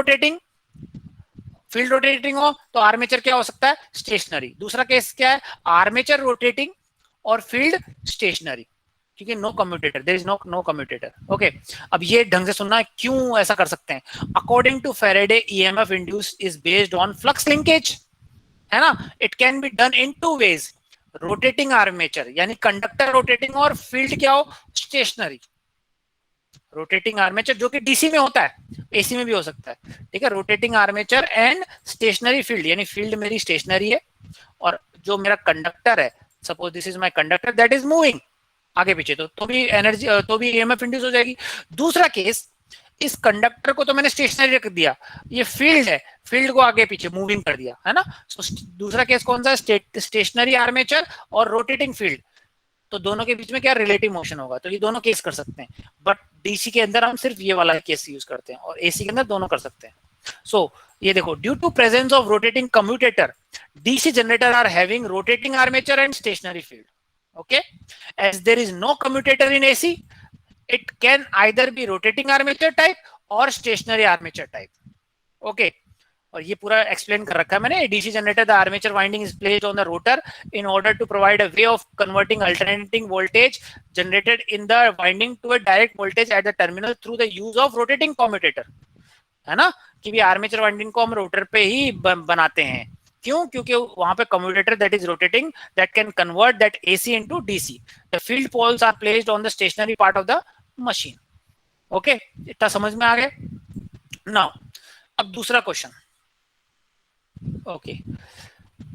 रोटेटिंग हो तो आर्मेचर क्या हो सकता है, स्टेशनरी। दूसरा केस क्या है, आर्मेचर रोटेटिंग और फील्ड स्टेशनरी, क्योंकि no commutator, there is no commutator. Okay, अब ये ढंग से सुनना, क्यों ऐसा कर सकते हैं। According to Faraday EMF induce is based on flux linkage, है ना। It can be done in two ways, rotating armature यानी कंडक्टर रोटेटिंग और फील्ड क्या हो, स्टेशनरी। रोटेटिंग आर्मेचर जो कि डीसी में होता है, एसी में भी हो सकता है, ठीक है। Rotating armature and stationary field, यानी फील्ड मेरी स्टेशनरी है और जो मेरा कंडक्टर है, suppose this is my conductor that is moving आगे पीछे, तो भी एनर्जी, तो भी ईएमएफ इंड्यूस हो जाएगी। दूसरा केस, इस कंडक्टर को तो मैंने स्टेशनरी रख दिया, ये फील्ड है, फील्ड को आगे पीछे मूविंग कर दिया, है ना। so, दूसरा केस कौन सा, स्टेशनरी आर्मेचर और रोटेटिंग फील्ड, तो दोनों के बीच में क्या रिलेटिव मोशन होगा, तो ये दोनों केस कर सकते हैं। बट डीसी के अंदर हम सिर्फ ये वाला केस यूज करते हैं और एसी के अंदर दोनों कर सकते हैं। सो ये देखो, due to presence of rotating commutator, DC generator are having rotating armature and stationary field. Okay, as there is no commutator in AC, it can either be rotating armature type or stationary armature type. Okay, और ये पूरा explain कर रखा है मैंने। DC generator, the armature winding is placed on the rotor in order to provide a way of converting alternating voltage generated in the winding to a direct voltage at the terminal through the use of rotating commutator, है ना। कि भी armature winding को हम rotor पे ही बनाते हैं, क्यों, क्योंकि वहां पे commutator that is rotating that can convert that AC into DC. The field poles are placed on the stationary part of the machine. Okay, इतना समझ में आ गया। नाउ अब दूसरा क्वेश्चन। ओके,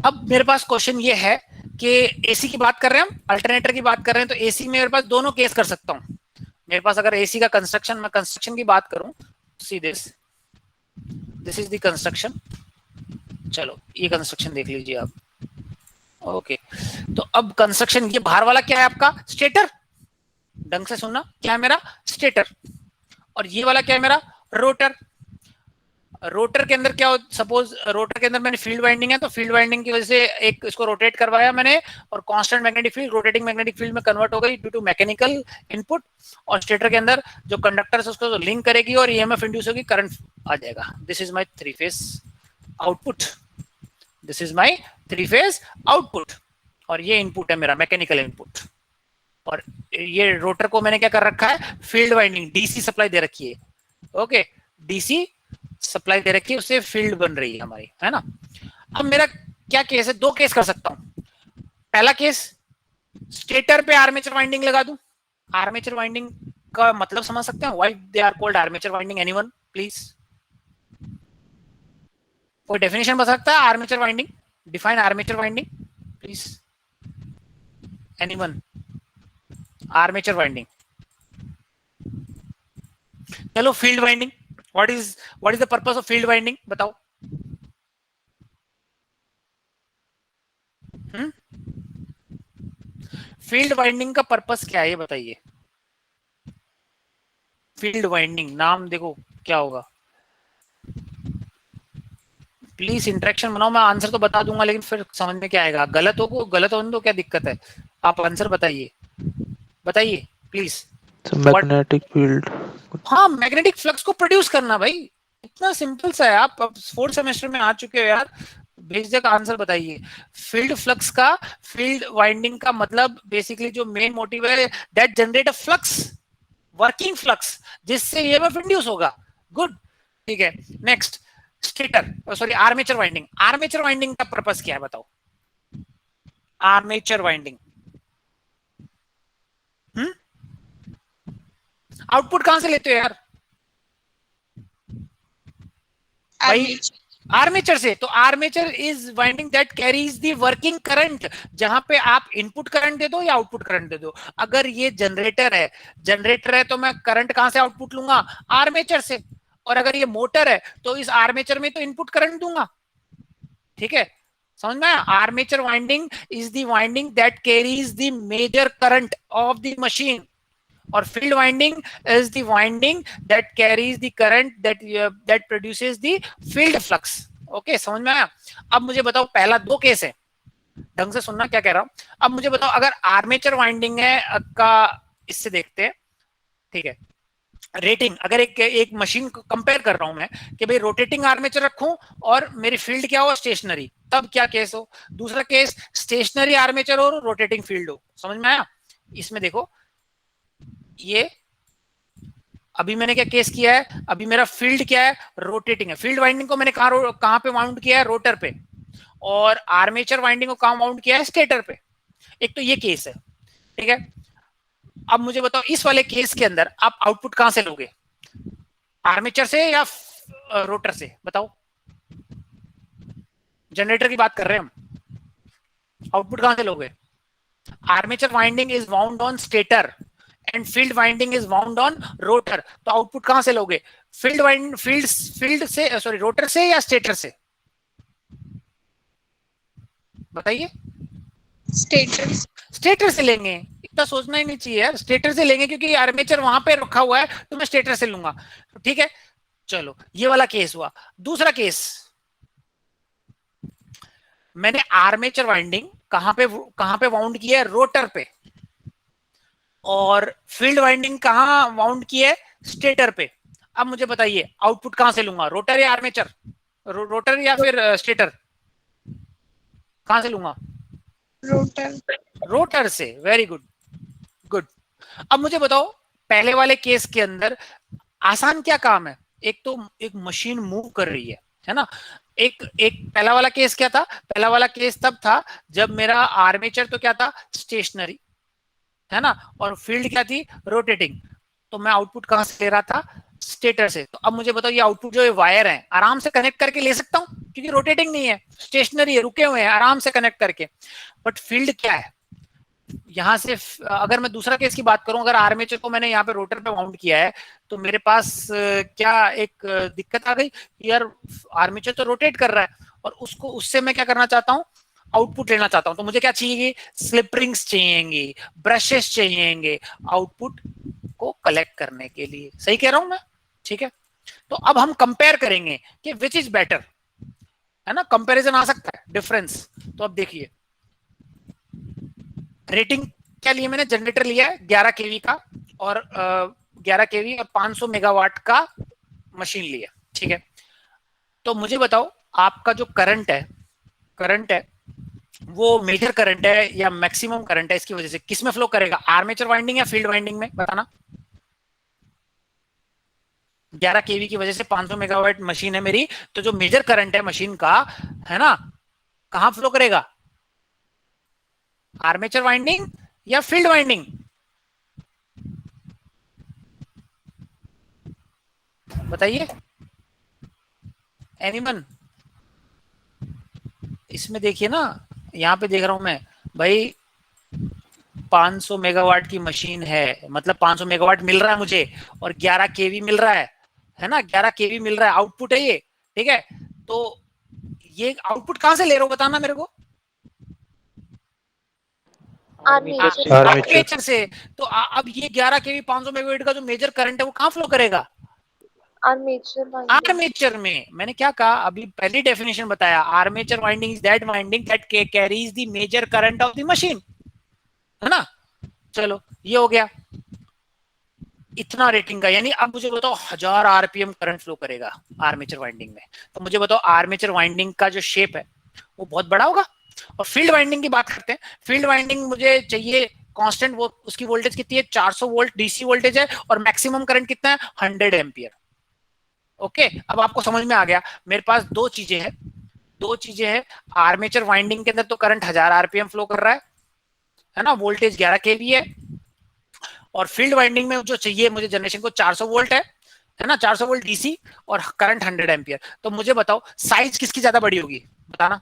अब मेरे पास क्वेश्चन ये है कि एसी की बात कर रहे हैं हम, अल्टरनेटर की बात कर रहे हैं, तो एसी में मेरे पास दोनों केस कर सकता हूं। मेरे पास अगर एसी का कंस्ट्रक्शन, मैं कंस्ट्रक्शन की बात करूं, see this is the construction. चलो ये कंस्ट्रक्शन देख लीजिए आप। ओके, तो अब कंस्ट्रक्शन, ये बाहर वाला क्या है आपका, स्टेटर। ढंग से सुनना, क्या है मेरा, स्टेटर। और ये वाला क्या है मेरा, रोटर। रोटर के अंदर क्या हो, सपोज रोटर के अंदर मैंने फील्ड वाइंडिंग है, तो फील्ड वाइंडिंग की वजह से एक इसको रोटेट करवाया मैंने, और constant magnetic field rotating magnetic field में कन्वर्ट हो गई ड्यू टू मैकेनिकल इनपुट। और स्टेटर के अंदर जो कंडक्टर है उसको लिंक करेगी और ईएमएफ इंड्यूस होगी, करंट आ जाएगा। This is my three phase output, this is my three phase output, और ये इनपुट है मेरा मैकेनिकल इनपुट। और ये रोटर को मैंने क्या कर रखा है, फील्ड वाइंडिंग, डीसी सप्लाई दे रखी है। ओके, डीसी सप्लाई दे रखी है, उससे फील्ड बन रही है हमारी, है ना। अब मेरा क्या केस है, दो केस कर सकता हूं। पहला केस, स्टेटर पे आर्मेचर वाइंडिंग लगा दूं। आर्मेचर वाइंडिंग का मतलब समझ सकते हैं, why they are called armature winding, anyone please, कोई डेफिनेशन बता सकता है armature winding, define armature winding please, anyone. Armature winding, चलो field winding, what is the purpose of field winding, बताओ। फील्ड वाइंडिंग का पर्पस क्या है, ये बताइए। फील्ड वाइंडिंग, नाम देखो क्या होगा, प्लीज इंटरेक्शन बनाओ। मैं आंसर तो बता दूंगा लेकिन फिर समझ में क्या आएगा, गलत हो गलत होने दो, क्या दिक्कत है, आप आंसर बताइए, बताइए प्लीज। Magnetic field. हाँ, मैग्नेटिक फ्लक्स को प्रोड्यूस करना भाई, इतना सिंपल सा है। आप फोर्थ सेमेस्टर में आ चुके हो यार, बेसिक आंसर बताइए। फील्ड फ्लक्स का, फील्ड वाइंडिंग का मतलब बेसिकली जो मेन मोटिव है, that generate a flux, working flux, जिससे ईएमएफ इंड्यूस होगा। गुड, ठीक है। Next, stator, sorry armature winding. Armature winding का पर्पस क्या है बताओ, आर्मेचर वाइंडिंग। आउटपुट कहां से लेते हो यार भाई, आर्मेचर से। तो armature is winding that carries the working current, जहां पे आप इनपुट करंट दे दो या आउटपुट करंट दे दो। अगर ये जनरेटर है तो मैं करंट कहां से आउटपुट लूंगा, आर्मेचर से। और अगर ये मोटर है तो इस आर्मेचर में तो इनपुट करंट दूंगा, ठीक है, समझ में आया। Armature winding is the winding that carries the major current of the machine, और field winding is the winding that carries the current that produces the field flux. Okay, समझ में आया। अब मुझे बताओ, पहला दो केस है, ढंग से सुनना क्या कह रहा हूं। अब मुझे बताओ, अगर आर्मेचर वाइंडिंग है का, इससे देखते हैं, ठीक है। रेटिंग, अगर एक मशीन को कंपेयर कर रहा हूं मैं कि भाई रोटेटिंग आर्मेचर रखूं और मेरी फील्ड क्या हो, स्टेशनरी, तब क्या केस हो। दूसरा केस, स्टेशनरी आर्मेचर हो, रोटेटिंग फील्ड हो। समझ में आया। इसमें देखो, ये अभी मैंने क्या केस किया है, अभी मेरा फील्ड क्या है, रोटेटिंग है। फील्ड वाइंडिंग को मैंने कहां पे माउंट किया है, रोटर पे, और आर्मेचर वाइंडिंग को कहां माउंट किया है, स्टेटर पे। एक तो ये केस है, ठीक है। अब मुझे बताओ इस वाले केस के अंदर आप आउटपुट कहां से लोगे, आर्मेचर से या रोटर से, बताओ। जनरेटर की बात कर रहे हैं हम, आउटपुट कहां से लोगे। Armature winding is wound on stator and field winding is wound on rotor, तो आउटपुट कहां से लोगे, फील्ड से, सॉरी रोटर से या स्टेटर से, बताइए। स्टेटर। स्टेटर से लेंगे, इतना सोचना ही नहीं चाहिए यार, स्टेटर से लेंगे क्योंकि आर्मेचर वहां पे रखा हुआ है, तो मैं स्टेटर से लूंगा, ठीक है। चलो ये वाला केस हुआ। दूसरा केस, मैंने आर्मेचर वाइंडिंग कहां पे वाउंड किया है, रोटर पे, और फील्ड वाइंडिंग कहां वाउंड की है, स्टेटर पे। अब मुझे बताइए आउटपुट कहां से लूंगा, रोटर या आर्मेचर, रोटर या फिर स्टेटर, कहां से लूंगा, रोटर। रोटर से। Very good, good. अब मुझे बताओ पहले वाले केस के अंदर आसान क्या काम है, एक तो एक मशीन मूव कर रही है ना। एक एक पहला वाला केस क्या था, पहला वाला केस तब था जब मेरा आर्मेचर तो क्या था, स्टेशनरी, है ना, और फील्ड क्या थी, रोटेटिंग। तो मैं आउटपुट कहां से ले रहा था, स्टेटर से। तो अब मुझे बताओ ये आउटपुट जो वायर है आराम से कनेक्ट करके ले सकता हूं, क्योंकि रोटेटिंग नहीं है, स्टेशनरी है, रुके हुए हैं, आराम से कनेक्ट करके। बट फील्ड क्या है, यहां से अगर मैं दूसरा केस की बात करूं, अगर आर्मेचर को मैंने यहाँ पे रोटर पे माउंट किया है, तो मेरे पास क्या एक दिक्कत आ गई, यार आर्मेचर तो रोटेट कर रहा है, और उसको उससे मैं क्या करना चाहता हूँ, आउटपुट लेना चाहता हूं। तो मुझे क्या चाहिए, स्लिप रिंग्स चाहिएंगे, ब्रशेस चाहिएंगे आउटपुट को कलेक्ट करने के लिए। सही कह रहा हूं मैं, ठीक है। तो अब हम कंपेयर करेंगे कि विच इज बेटर, है ना, कंपैरिजन आ सकता है, डिफरेंस। तो अब देखिए रेटिंग क्या लिया मैंने, जनरेटर लिया है 11 केवी का, और 11 केवी और 500 मेगावाट का मशीन लिया, ठीक है। तो मुझे बताओ आपका जो करंट है वो मेजर करंट है या मैक्सिमम करंट है, इसकी वजह से किस में फ्लो करेगा, आर्मेचर वाइंडिंग या फील्ड वाइंडिंग में, बताना। 11 केवी की वजह से 500 मेगावाट मशीन है मेरी, तो जो मेजर करंट है मशीन का, है ना, कहां फ्लो करेगा, आर्मेचर वाइंडिंग या फील्ड वाइंडिंग, बताइए एनीवन। इसमें देखिए ना, यहां पे देख रहा हूं मैं भाई, 500 मेगावाट की मशीन है, मतलब 500 मेगावाट मिल रहा है मुझे, और 11 केवी मिल रहा है ना, 11 केवी मिल रहा है, आउटपुट है ये, ठीक है। तो ये आउटपुट कहां से ले रहा हूं, बताना मेरे को, आर्मेचर से। तो अब ये 11 केवी 500 मेगावाट का जो मेजर करंट है वो कहां फ्लो करेगा, आर्मेचर में। मैंने क्या कहा अभी, पहली डेफिनेशन बताया, armature winding is that winding that carries the major current of the machine, है ना। चलो ये हो गया इतना रेटिंग का, यानी अब मुझे बताओ 1000 आरपीएम करंट फ्लो करेगा आर्मेचर वाइंडिंग में। तो मुझे बताओ आर्मेचर वाइंडिंग का जो शेप है वो बहुत बड़ा होगा। और फील्ड वाइंडिंग की बात करते हैं, फील्ड वाइंडिंग मुझे चाहिए कांस्टेंट, वो उसकी वोल्टेज कितनी है, 400 वोल्ट डीसी वोल्टेज है, और मैक्सिमम करंट कितना है, 100 एम्पियर। ओके, अब आपको समझ में आ गया। मेरे पास दो चीजें हैं, आर्मेचर वाइंडिंग के अंदर तो करंट 1000 आरपीएम फ्लो कर रहा है ना, वोल्टेज 11 केवी है, और फील्ड वाइंडिंग में जो चाहिए मुझे जनरेशन को 400 वोल्ट है ना, 400 वोल्ट डीसी, और करंट 100 एम्पियर। तो मुझे बताओ साइज किसकी ज्यादा बड़ी होगी, बताना।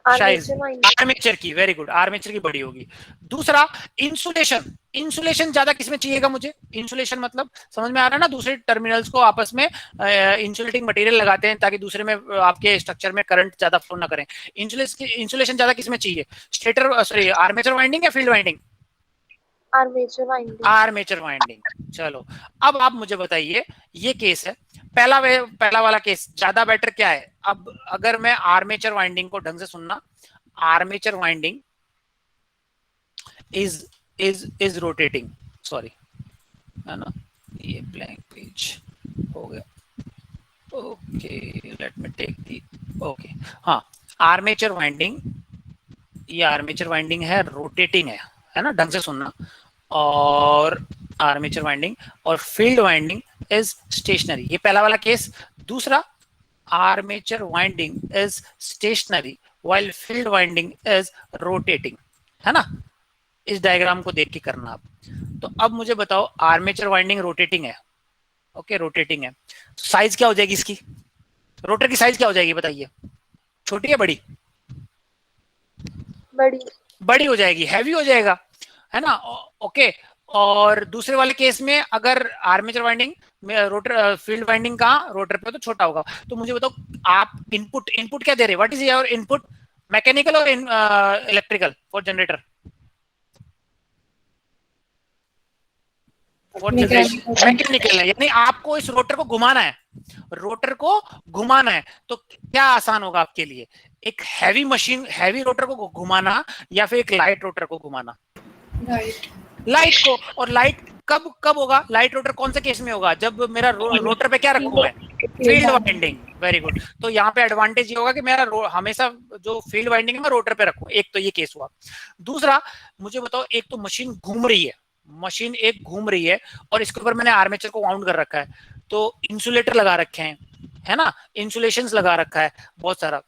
आर्मेचर की, वेरी गुड, आर्मेचर की बड़ी होगी। दूसरा इंसुलेशन ज्यादा किसमें चाहिएगा मुझे, इंसुलेशन मतलब समझ में आ रहा है ना, दूसरे टर्मिनल्स को आपस में इंसुलेटिंग मटेरियल लगाते हैं ताकि दूसरे में आपके स्ट्रक्चर में करंट ज्यादा फ्लो ना करें। इंसुलेशन ज्यादा किसमें चाहिए, स्टेटर सॉरी आर्मेचर वाइंडिंग या फील्ड वाइंडिंग, आर्मेचर वाइंडिंग। चलो अब आप मुझे बताइए, ये केस है पहला वाला केस ज्यादा बेटर क्या है। अब अगर मैं आर्मेचर वाइंडिंग को ढंग से सुनना, armature winding is rotating, sorry, है ना, ये ब्लैंक पेज हो गया, okay let me take the, okay हाँ, आर्मेचर वाइंडिंग, ये आर्मेचर वाइंडिंग है, रोटेटिंग है ना, ढंग से सुनना। और आर्मेचर वाइंडिंग और फील्ड वाइंडिंग इज स्टेशनरी, ये पहला वाला केस। दूसरा, armature winding is stationary while field winding is rotating, है ना? इस डायग्राम को देख के करना आप। तो अब मुझे बताओ आर्मेचर वाइंडिंग रोटेटिंग है, ओके रोटेटिंग है, साइज क्या हो जाएगी इसकी, रोटर की साइज क्या हो जाएगी बताइए, छोटी या बड़ी? बड़ी। बड़ी हो जाएगी, हैवी हो जाएगा, है ना? ओके। और दूसरे वाले केस में अगर आर्मेचर वाइंडिंग में रोटर फील्ड वाइंडिंग का रोटर पे तो छोटा होगा। तो मुझे बताओ आप इनपुट क्या दे रहे हैं, what is your input, mechanical और इलेक्ट्रिकल फॉर जनरेटर? मैकेनिकल है, यानी आपको इस रोटर को घुमाना है, रोटर को घुमाना है। तो क्या आसान होगा आपके लिए, एक हैवी मशीन हैवी रोटर को घुमाना या फिर एक लाइट रोटर को घुमाना? लाइट को। और लाइट कब कब होगा, लाइट रोटर कौन से केस में होगा, जब मेरा रोटर पे क्या रखूं मैं, फील्ड वाइंडिंग। Very good. तो यहाँ पे एडवांटेज ये होगा कि मेरा हमेशा जो फील्ड वाइंडिंग है मैं रोटर पे रखूं, एक तो ये केस हुआ। दूसरा मुझे बताओ, एक तो मशीन घूम रही है, मशीन एक घूम रही है और इसके ऊपर मैंने आर्मेचर को वाउंड कर रखा है, तो इंसुलेटर लगा रखे हैं, है ना, इंसुलेशंस लगा रखा है बहुत सारा।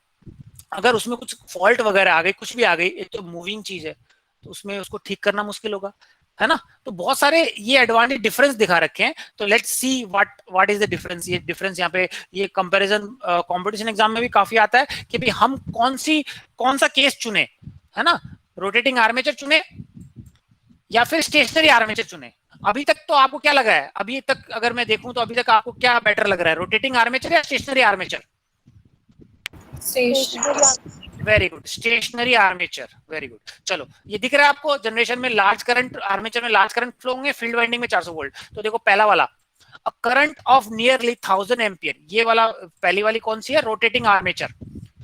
अगर उसमें कुछ फॉल्ट वगैरह आ गई, कुछ भी आ गई, एक तो मूविंग चीज है तो उसमें उसको ठीक करना मुश्किल होगा, है ना? तो बहुत सारे ये एडवांटेज डिफरेंस दिखा रखे हैं। तो let's see what is the difference. ये डिफरेंस यहाँ पे ये कंपैरिजन कंपटीशन एग्जाम में भी काफी आता है कि भाई हम कौन सा केस चुने, है ना, रोटेटिंग आर्मेचर चुने या फिर स्टेशनरी आर्मेचर चुने। अभी तक तो आपको क्या लगा है, अभी तक अगर मैं देखूं तो अभी तक आपको क्या बेटर लग रहा है, रोटेटिंग आर्मेचर या stationary armature? Very good, stationary armature, very good. चलो ये दिख रहा है आपको, जनरेशन में लार्ज करंट, आर्मेचर में लार्ज करंट फ्लो होंगे, फील्ड वाइंडिंग में 400 वोल्ट। तो देखो पहला वाला a current of nearly 1000 ampere, ये वाला पहली वाली कौन सी है, रोटेटिंग आर्मेचर,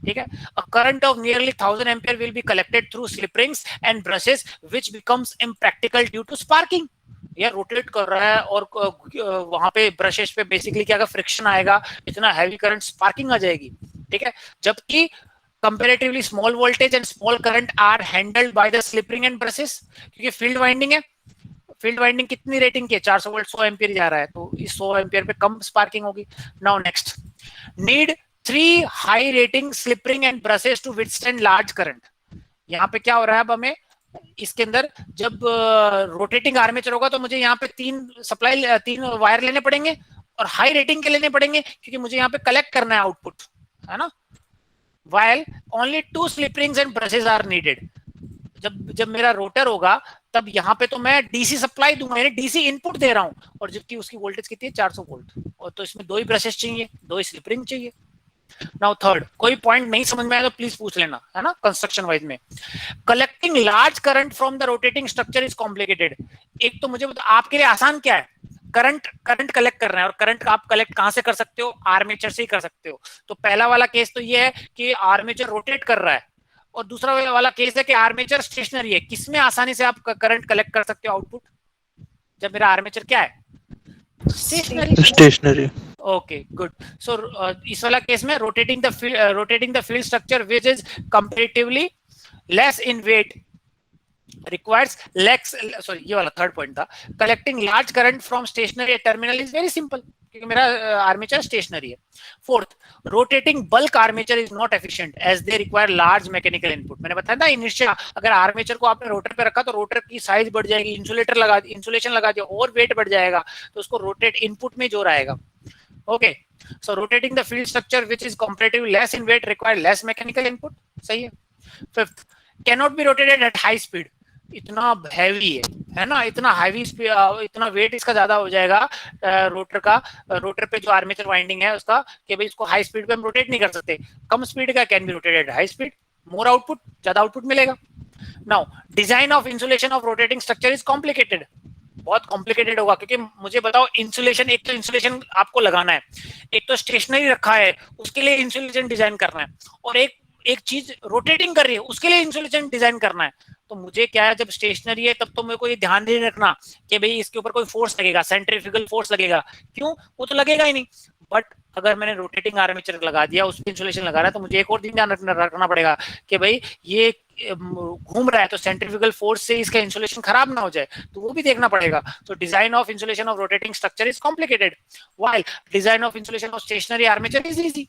ठीक है। A current of nearly 1000 ampere will be collected through slip rings and brushes which becomes impractical due to sparking. ये रोटेट कर रहा है और वहां पे ब्रशेस पे बेसिकली क्या फ्रिक्शन आएगा, इतना हैवी करंट, स्पार्किंग आ जाएगी, ठीक है। जबकि comparatively small voltage and small current are handled by the slip ring and brushes, क्योंकि फील्ड वाइंडिंग है, फील्ड वाइंडिंग कितनी रेटिंग की है, 400 वोल्ट 100 एम्पियर जा रहा है, तो इस 100 एम्पियर पे कम स्पार्किंग होगी। Now next, need 3 high rating slip ring and brushes to withstand large current. यहाँ पे क्या हो रहा है, अब हमें इसके अंदर जब रोटेटिंग आर्मेचर होगा तो मुझे यहाँ पे 3 वायर लेने पड़ेंगे और हाई रेटिंग के लेने पड़ेंगे, क्योंकि मुझे यहाँ पे कलेक्ट करना है आउटपुट, है ना। While only 2 slip rings and brushes are needed. जब मेरा रोटर होगा तब यहाँ पे तो मैं डीसी सप्लाई दूंगा, यानी डीसी इनपुट दे रहा हूँ, और जबकि उसकी वोल्टेज कितनी है, 400 वोल्ट, और तो इसमें 2 ही ब्रशेस चाहिए, 2 ही स्लिप रिंग चाहिए। नाउ थर्ड, कोई पॉइंट नहीं समझ में आया तो प्लीज पूछ लेना, है ना, कंस्ट्रक्शन वाइज में। Collecting large current from the rotating structure is complicated. एक तो मुझे आपके लिए आसान क्या है, करंट कलेक्ट करना है, और करंट आप कलेक्ट कहां से कर सकते हो, आर्मेचर से ही कर सकते हो। तो पहला वाला केस तो ये है कि आर्मेचर रोटेट कर रहा है, और दूसरा वाला केस है कि आर्मेचर स्टेशनरी है। किसमें आसानी से आप करंट कलेक्ट कर सकते हो आउटपुट, जब मेरा आर्मेचर क्या है, स्टेशनरी। Okay good. सो इस वाला केस में rotating the field structure which is comparatively less in weight requires less, sorry ये वाला थर्ड पॉइंट था, collecting large current from stationary terminal is very simple, क्योंकि मेरा आर्मेचर स्टेशनरी है। Fourth, rotating bulk armature is not efficient as they require large mechanical input. मैंने बताया था initial, अगर आर्मेचर को आपने रोटर पे रखा तो रोटर की साइज बढ़ जाएगी, इंसुलेशन लगा दिया और वेट बढ़ जाएगा, तो उसको रोटेट इनपुट में जोर आएगा। Okay, so rotating the field structure which is comparatively less in weight require less mechanical input, सही है। Fifth, can not be rotated at high speed, इतना हैवी है ना, इतना हैवी इतना वेट इसका ज्यादा हो जाएगा रोटर पे जो आर्मेचर वाइंडिंग है उसका, कि भाई इसको हाई स्पीड पे हम रोटेट नहीं कर सकते। कम स्पीड का can be rotated high speed, more output, ज्यादा आउटपुट मिलेगा। Now design of insulation of rotating structure is complicated, बहुत कॉम्प्लिकेटेड होगा, क्योंकि मुझे बताओ इंसुलेशन, एक तो इंसुलेशन आपको लगाना है, एक तो स्टेशनरी रखा है उसके लिए इंसुलेशन डिजाइन करना है, और एक चीज रोटेटिंग कर रही है उसके लिए इंसुलेशन डिजाइन करना है। तो मुझे क्या है, जब स्टेशनरी है तब तो मेरे को ये ध्यान नहीं रखना कि भाई इसके ऊपर कोई फोर्स लगेगा, सेंट्रीफ्यूगल फोर्स लगेगा, क्यों, वो तो लगेगा ही नहीं। बट अगर मैंने रोटेटिंग आर्मेचर लगा दिया, उस पर इंसुलेशन लगा रहा है, तो मुझे एक और दिन ध्यान रखना पड़ेगा कि भाई ये घूम रहा है तो सेंट्रीफ्यूगल फोर्स से इसका इंसुलेशन खराब ना हो जाए, तो वो भी देखना पड़ेगा। तो design of insulation of rotating structure is complicated while design of insulation of stationary armature is easy.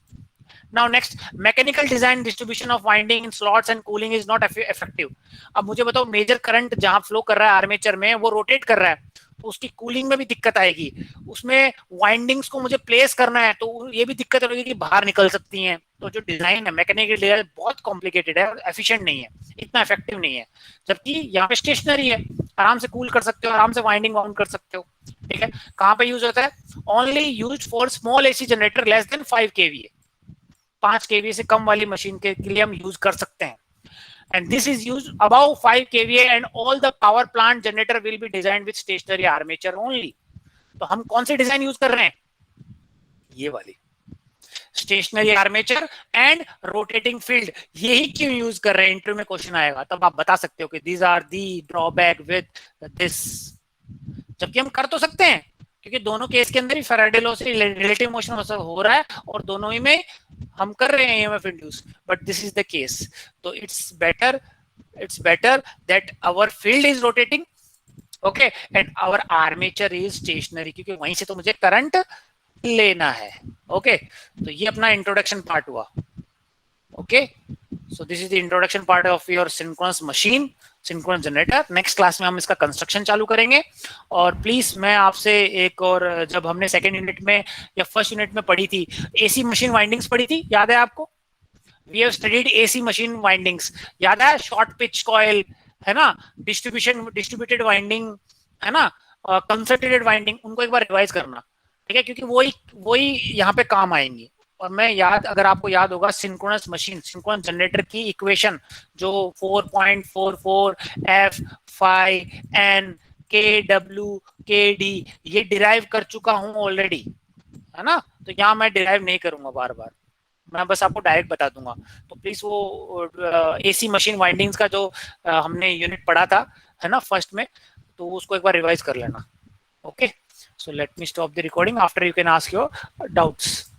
Now next, mechanical design distribution of winding in slots and cooling is not effective. अब मुझे बताओ major current जहां flow कर रहा है armature में वो rotate कर रहा है, तो उसकी कूलिंग में भी दिक्कत आएगी, उसमें वाइंडिंग्स को मुझे प्लेस करना है तो ये भी दिक्कत होगी कि बाहर निकल सकती हैं। तो जो डिजाइन है मैकेनिकल डिजाइन बहुत कॉम्प्लिकेटेड है, एफिशिएंट नहीं है, इतना इफेक्टिव नहीं है, जबकि यहाँ पे स्टेशनरी है, आराम से कूल कर सकते हो, आराम से वाइंडिंग वाउंड कर सकते हो। ठीक है, कहाँ पे यूज होता है? Only use for small AC generator less than 5 kVA, 5 kVA से कम वाली मशीन के लिए हम यूज कर सकते हैं। And this is used above 5 kVA and all the power plant generator will be designed with stationary armature only. तो हम कौन सी डिजाइन यूज कर रहे हैं? ये वाली stationary armature and rotating field. यही क्यों यूज कर रहे हैं, इंटरव्यू में क्वेश्चन आएगा तब आप बता सकते हो कि these are the drawback with this, जबकि हम कर तो सकते हैं क्योंकि दोनों केस के अंदर ही फैराडे लॉ से रिलेटिव मोशन हो रहा है और दोनों ही में हम कर रहे हैं EMF induce, but this is the case. तो it's better that our field is rotating, okay, and our armature is stationary, क्योंकि वहीं से तो मुझे करंट लेना है। ओके, तो ये अपना इंट्रोडक्शन पार्ट हुआ। Okay, so this is the introduction part of your synchronous machine, synchronous generator. Next class में हम इसका कंस्ट्रक्शन चालू करेंगे। और प्लीज मैं आपसे एक और, जब हमने सेकेंड यूनिट में या फर्स्ट यूनिट में पढ़ी थी एसी मशीन वाइंडिंग्स पढ़ी थी, याद है आपको? We have studied AC machine windings, याद है? शॉर्ट पिच कॉइल है ना, डिस्ट्रीब्यूटेड वाइंडिंग है ना, कंसंट्रेटेड वाइंडिंग, उनको एक बार रिवाइज करना, ठीक है, क्योंकि वही यहाँ पे काम आएंगी। और मैं अगर आपको याद होगा सिंक्रोनस मशीन, सिंक्रोनस जनरेटर की इक्वेशन जो 4.44 F phi N KW KD ये डिराइव कर चुका हूं ऑलरेडी, है ना, तो यहाँ मैं डिराइव नहीं करूंगा बार बार, मैं बस आपको डायरेक्ट बता दूंगा। तो प्लीज वो एसी मशीन वाइंडिंग्स का जो हमने यूनिट पढ़ा था है ना फर्स्ट में, तो उसको एक बार रिवाइज कर लेना। Okay, so let me stop the recording. After you can ask your doubts.